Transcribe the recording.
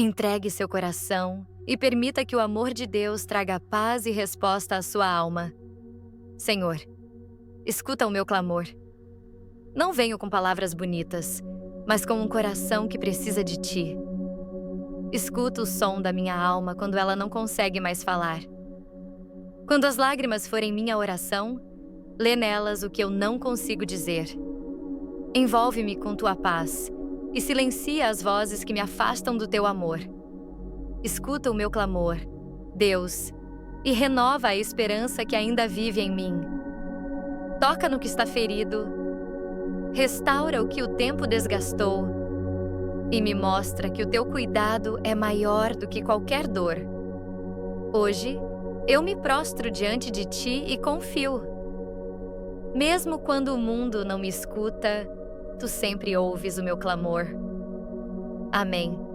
Entregue seu coração e permita que o amor de Deus traga paz e resposta à sua alma. Senhor, escuta o meu clamor. Não venho com palavras bonitas, mas com um coração que precisa de Ti. Escuta o som da minha alma quando ela não consegue mais falar. Quando as lágrimas forem minha oração, lê nelas o que eu não consigo dizer. Envolve-me com Tua paz e silencia as vozes que me afastam do Teu amor. Escuta o meu clamor, Deus, e renova a esperança que ainda vive em mim. Toca no que está ferido, restaura o que o tempo desgastou e me mostra que o Teu cuidado é maior do que qualquer dor. Hoje, eu me prostro diante de Ti e confio. Mesmo quando o mundo não me escuta, Tu sempre ouves o meu clamor. Amém.